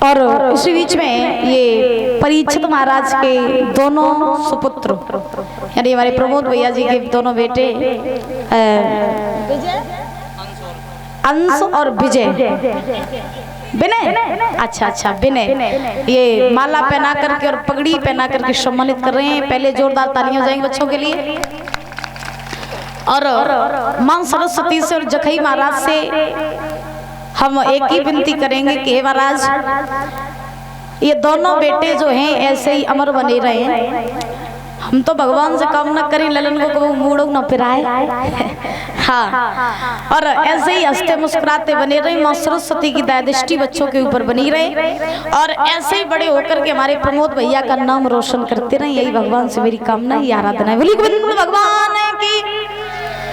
और इसी बीच में ये परीक्षित महाराज के दोनों सुपुत्र यानी हमारे प्रमोद भैया जी के दोनों बेटे अंश और विजय विनय अच्छा विनय ये माला पहना करके और पगड़ी पहना करके सम्मानित कर रहे हैं। पहले जोरदार तालियां हो जाएंगी बच्चों के लिए। और मां सरस्वती से और जखई महाराज से हम एक ही विनती करेंगे कि हे महाराज ये दोनों बेटे जो हैं ऐसे ही अमर बने रहे हैं। हम तो भगवान से कामना करें ललन को कभी मूड न पिराए हाँ, और ऐसे ही हंसते मुस्कुराते बने रहे। मां सरस्वती की दया दृष्टि बच्चों के ऊपर बनी रहे और ऐसे ही बड़े होकर के हमारे प्रमोद भैया का नाम रोशन करते रहे। यही भगवान से मेरी कामना ही आराधना है। बोली गोविंद भगवान की,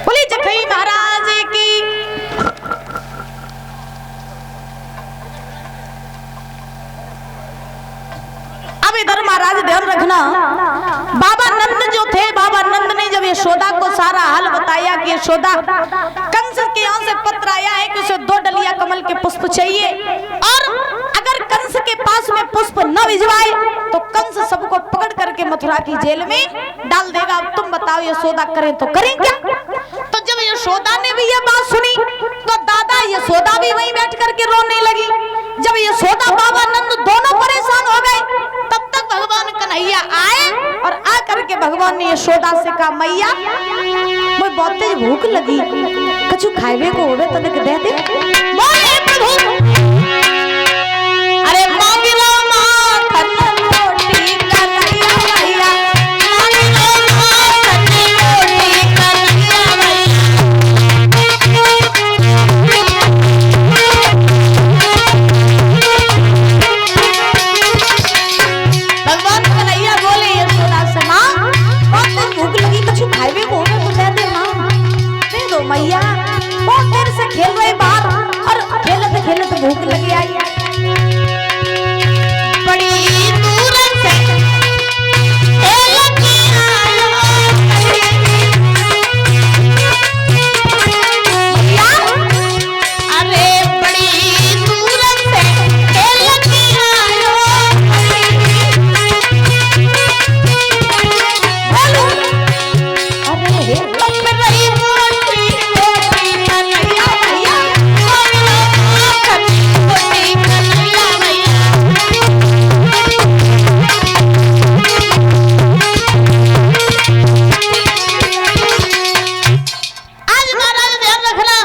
बोली जखई महाराज की। अब इधर महाराज ध्यान रखना, बाबा नंद जो थे, बाबा नंद ने जब यशोदा को सारा हाल बताया कि यशोदा कंस के यहाँ से पत्र आया है कि उसे 2 डलिया कमल के पुष्प चाहिए और अगर कंस के पास में पुष्प न भिजवाए तो कंस सबको पकड़ करके मथुरा की जेल में डाल देगा। अब तुम बताओ यशोदा करें तो करें क्या? तो जब यशोदा ने भी ये बात सुनी तो दादा यशोदा भी वहीं बैठ करके रोने लगी। जब यशोदा बाबा नंद दोनों परेशान हो गए तब तक भगवान कन्हैया आए और आ करके भगवान ने यशोदा से कहा मैया मुझे बहुत तेज भूख लगी, कछु खाइबे को होवे तो दे दे। बोले प्रभु अरे मांगी लो माखन रोटी कन्हैया मैया, मांगी लो माखन रोटी कन्हैया मैया। भगवान कन्हैया बोले यशोदा से मां बहुत तेज भूख लगी, कछु खाइबे को होवे तो दे दे मां, दे दो मैया। बहुत देर से खेल रहे बाहर और खेलते खेलते भूख लगी आई। बड़ी दूर से खेल के आयो मैया, अरे बड़ी दूर से खेल के आयो। बोलो अरे तब रही मोटी मोटी कन्हैया मैया, बोलो माखन रोटी कन्हैया मैया। आज महाराज ध्यान रखना,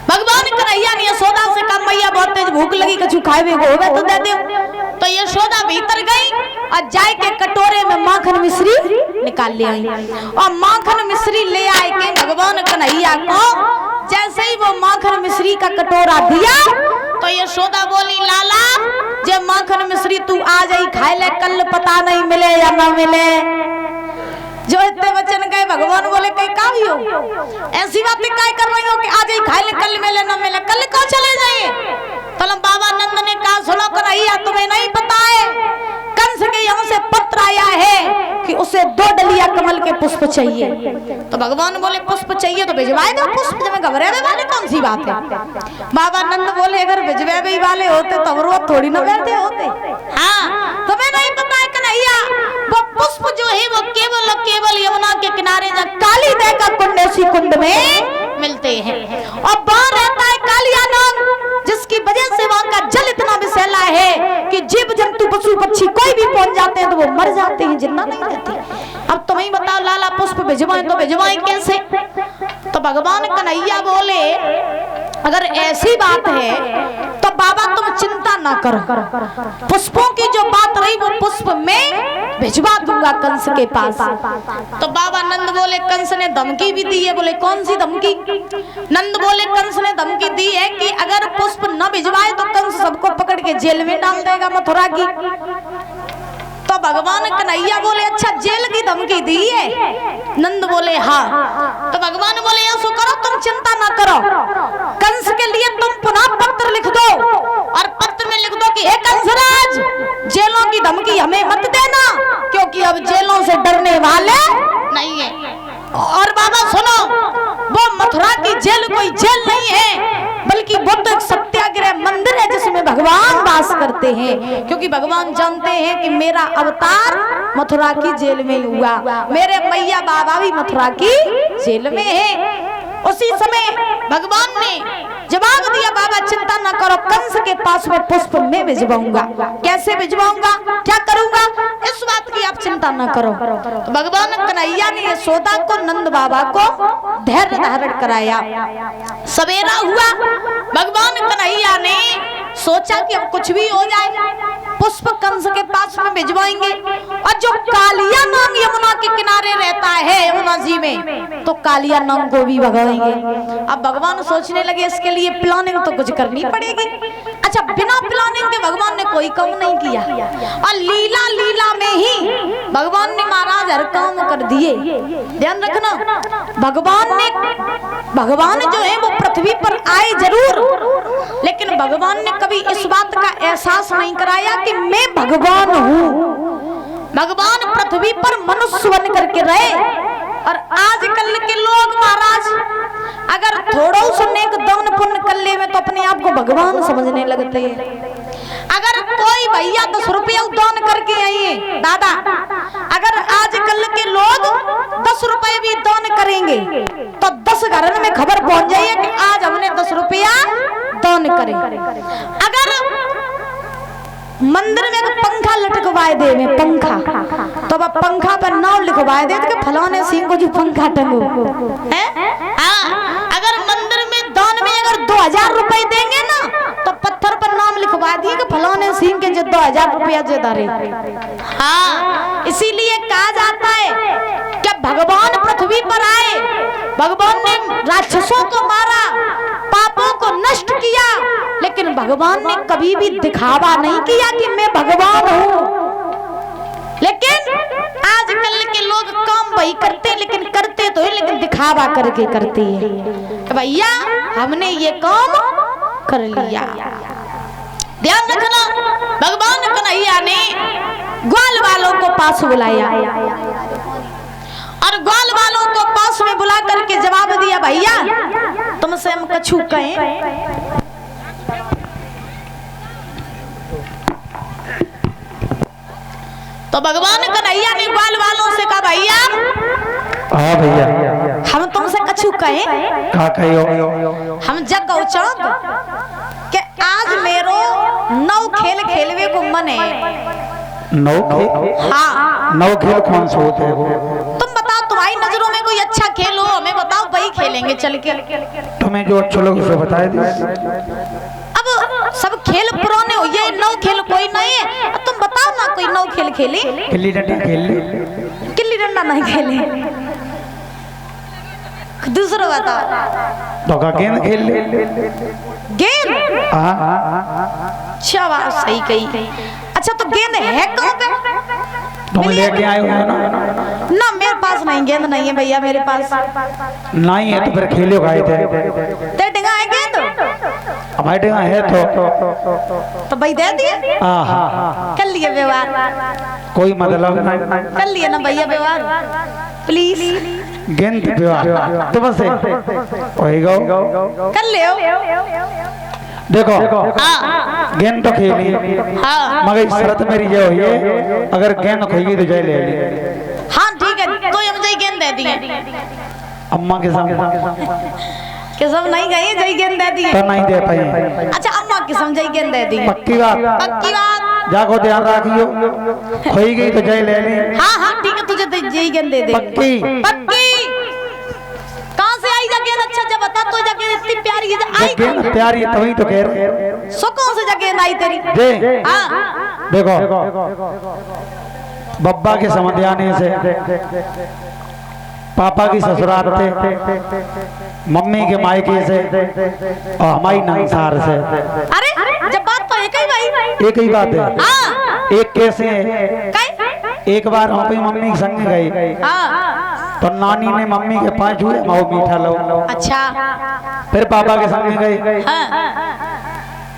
भगवान कन्हैया ने यशोदा से कहा मैया बहुत तेज भूख लगी, कछु खाए को होवे तो दे दे। तो यशोदा भीतर गई और जाए के कटोरे में माखन मिश्री निकाल ले आई और माखन मिश्री ले आए के भगवान कन्हैया को जैसे ही वो माखन मिश्री का कटोरा दिया तो यशोदा बोली लाला जब माखन मिश्री तू आ जाई खाए ले, कल पता नहीं मिले या ना मिले। जो इतने वचन गए भगवान बोले कहीं का भी हो ऐसी बातें काय कर रही हो कि आज ही खाए ले कल मिले ना मिले, कल कहाँ चले जाइए। तो बाबा नंद ने कहा सुनो कन्हैया तुम्हें नहीं पता है कंस के यहाँ से पत्र आया है कि उसे 2 डलिया कमल के पुष्प चाहिए। तो भगवान बोले पुष्प चाहिए तो भिजवाए दो पुष्प, जब घबराने वाले कौन सी बात है। बाबा नंद बोले अगर भिजवाए वाले होते तो वो थोड़ी न बैठे होते। हाँ तुम्हें नहीं पता है कन्हैया वो पुष्प जो है वो केवल केवल यमुना के किनारे जब काली दह का कुंड ऐसी कुंड में मिलते हैं और वहां रहता है कालिया नाग, जिसकी वजह से वहां का जल इतना विषैला है कि जीव जंतु पशु पक्षी कोई भी पहुंच जाते हैं तो वो मर जाते हैं, जिंदा नहीं रहते। अब तुम्हें बताओ लाला पुष्प भिजवाएं तो भिजवाएं कैसे। तो भगवान कन्हैया बोले अगर ऐसी बात है तो बाबा तुम चिंता ना करो, पुष्पों की जो बात रही वो पुष्प में भिजवा दूंगा कंस के पास। तो बाबा नंद बोले कंस ने धमकी भी दी है। बोले कौन सी धमकी? नंद बोले कंस ने धमकी दी है कि अगर पुष्प न भिजवाए तो कंस सबको पकड़ के जेल में डाल देगा मथुरा की। तो भगवान कन्हैया बोले अच्छा जेल की धमकी दी है? नंद बोले हाँ। तो भगवान बोले ऐसा करो तुम चिंता ना करो, कंस के लिए तुम पुनः पत्र लिख दो और पत्र में लिख दो कि हे कंसराज जेलों की धमकी हमें मत देना क्योंकि अब जेलों से डरने वाले नहीं है। और बाबा सुनो वो मथुरा की जेल कोई जेल नहीं है, बल्कि वो तो एक सत्याग्रह मंदिर है जिसमें भगवान वास करते हैं, क्योंकि भगवान जानते हैं कि मेरा अवतार मथुरा की जेल में हुआ, मेरे मैया बाबा भी मथुरा की जेल में है। उसी समय भगवान ने जवाब दिया, बाबा चिंता न करो, कंस के पास में पुष्प मैं भिजवाऊंगा। कैसे भिजवाऊंगा, क्या करूंगा, इस बात की आप चिंता न करो। तो भगवान कन्हैया ने यशोदा को, नंद बाबा को धैर्य धारण कराया। सवेरा हुआ, भगवान कन्हैया ने सोचा कि अब कुछ भी हो जाए, पुष्प कंस के पास में भिजवाएंगे। और जो कालिया नाग यमुना के किनारे रहता है यमुना जी में, तो कालिया नाग को भी भगाएंगे। अब भगवान सोचने लगे इसके लिए प्लानिंग तो कुछ करनी पड़ेगी। अच्छा, बिना प्लानिंग के भगवान ने कोई काम नहीं किया, और लीला लीला में ही भगवान ने महाराज हर काम कर दिए। ध्यान रखना, भगवान जो है वो पृथ्वी पर आए जरूर, लेकिन भगवान ने कभी इस बात का एहसास नहीं कराया कि मैं भगवान हूँ। भगवान पृथ्वी पर मनुष्य बन करके रहे। और आजकल के लोग महाराज अगर थोड़ा सुनने को दान पुण्य कर ले में तो अपने आप को भगवान समझने लगते हैं। अगर कोई भैया 10 रुपया दान करके आइए दादा, अगर आजकल के लोग 10 रुपए भी दान करेंगे तो 10 घर में खबर पहुंच जाइए कि आज हमने 10 रुपया दान करे। अगर मंदिर में पंखा लटकवाए दे में पंखा, तो अब पंखा पर नाम लिखवाए दे तो फलाने सिंह को जो पंखा टंगो है। अगर मंदिर में दान में अगर 2000 रुपए देंगे ना, तो पत्थर पर नाम लिखवा दिए कि फलाने सिंह के जो 2000 रुपया जेदारे। हाँ, इसीलिए कहा जाता है कि भगवान पृथ्वी पर आए, भगवान ने राक्षसों को मारा, पापों को नष्ट किया, लेकिन भगवान ने कभी भी दिखावा नहीं किया कि मैं भगवान हूँ। लेकिन आजकल के लोग काम वही करते, लेकिन करते तो है लेकिन दिखावा करके करते हैं। भैया हमने ये काम कर लिया। ध्यान रखना, भगवान कन्हैया ने ग्वाल वालों को पास बुलाया और ग्वाल वालों को पास में बुला करके जवाब दिया, भैया तुमसे हम कछु कहें। तो भगवान कन्हैया ने ग्वाल वालों से कहा, भैया हाँ भैया हम तुमसे कछु कहें। का कहियो, हम जग चौक के आज मेरो 9 खेल खेलवे को मन है। 9 खेल? हाँ, 9 खेल कौन से होते हैं? तुम बताओ, तुम्हारी नजरों में कोई अच्छा खेल हो, हमें बताओ, वही खेलेंगे चल के। तुम्हें जो अच्छा लगे उसे बता दे। अब सब खेल पुराने हो, ये 9 खेल कोई नहीं है। अब तुम बताओ ना, कोई 9 खेल खेले। गिल्ली डंडा खेल ले। गिल्ली डंडा नहीं खेले, दूसरा बताओ। तो का गेंद खेल ले। गेंद? हाँ, अच्छा बात सही कही। अच्छा तो गेंद है कहाँ पे? तुम लेके आए हो ना? ना मेरे पास नहीं, गेंद नहीं है भैया मेरे पास। नहीं है तो फिर खेलो गाए थे। ते डिंगा है गेंद? हमारे डिंगा है तो भाई दे दिए। कर लिए व्यवहार, कोई मतलब नहीं। कर लिए ना भैया व्यवहार, प्लीज। गेंद व्यवहार तो बस कर ले। देखो गेंद तो खेली, मगर शर्त मेरी ये हुई है, अगर गेंद खोएगी तो जय ले ली। हाँ ठीक है, कोई मुझे गेंद दे दिए। अम्मा के सामने के सब नहीं गई, जय गेंद दे दिए तो नहीं दे पाई। अच्छा अम्मा के समझ गेंद दे दी। पक्की बात? पक्की बात। जाको ध्यान रखियो, खोई गई तो जय ले ली। हाँ हाँ ठीक है, तुझे जय गेंद दे दे। पक्की? पक्की। कहाँ से आई गेंद? अच्छा जब बता, तो गेंद इतनी प्यारी है, आई गेंद प्यारी है तभी तो कह रहे। सो कौन से गेंद आई तेरी? दे। हाँ देखो बब्बा के समझ आने से, पापा की ससुराल से, मम्मी के मायके से और हमारी नंसार से। अरे जब बात तो एक ही भाई, एक ही बात है। एक कैसे है, एक बार हम अपनी मम्मी के संग गई तो नानी ने मम्मी के 5 हुए माओ मीठा लो। अच्छा। फिर पापा के संग गई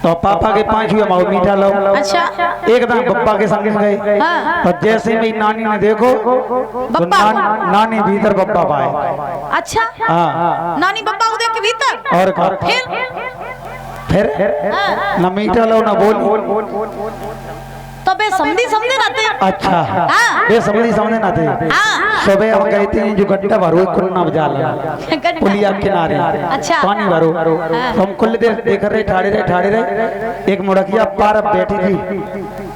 तो पापा के 5 हुए माओ मीठा लो। अच्छा। एकदम बब्बा के संग गई तो जैसे मेरी नानी ने देखो तो नानी भीतर बब्बा पाए। अच्छा। हाँ, नानी बब्बा को देख के भीतर। और फिर फिर न मीठा लो न बोल तो बे समझी समझे रहते। अच्छा हाँ। ये समझी ना थे। हाँ। सुबह हम कहते हैं जो गड्ढा भरो खुलना बजाला पुलिया किनारे अच्छा। पानी भरो तो हम कुल देर देख रहे ठाड़े रहे एक मुड़किया पार बैठी थी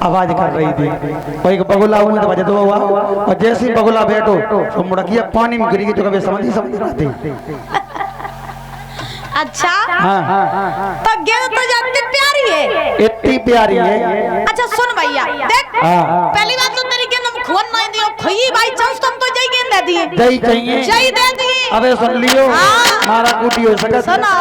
आवाज कर रही थी और एक बगुला हुआ तो बजे तो हुआ और जैसे ही बगुला बैठो तो मुड़किया पानी में गिरी तो कभी समझी ना थे। अच्छा हाँ। तो गेल तो जाती प्यारी है, इतनी प्यारी है। अच्छा सुन भैया देख हाँ। पहली बात तो तेरी गेंद हम खोन नहीं दियो खोई बाई चांस तुम तो जई गेंद दे दिए दही चाहिए जई दे दिए। अबे सुन लियो हाँ। मारा कूटी हो सकत सुना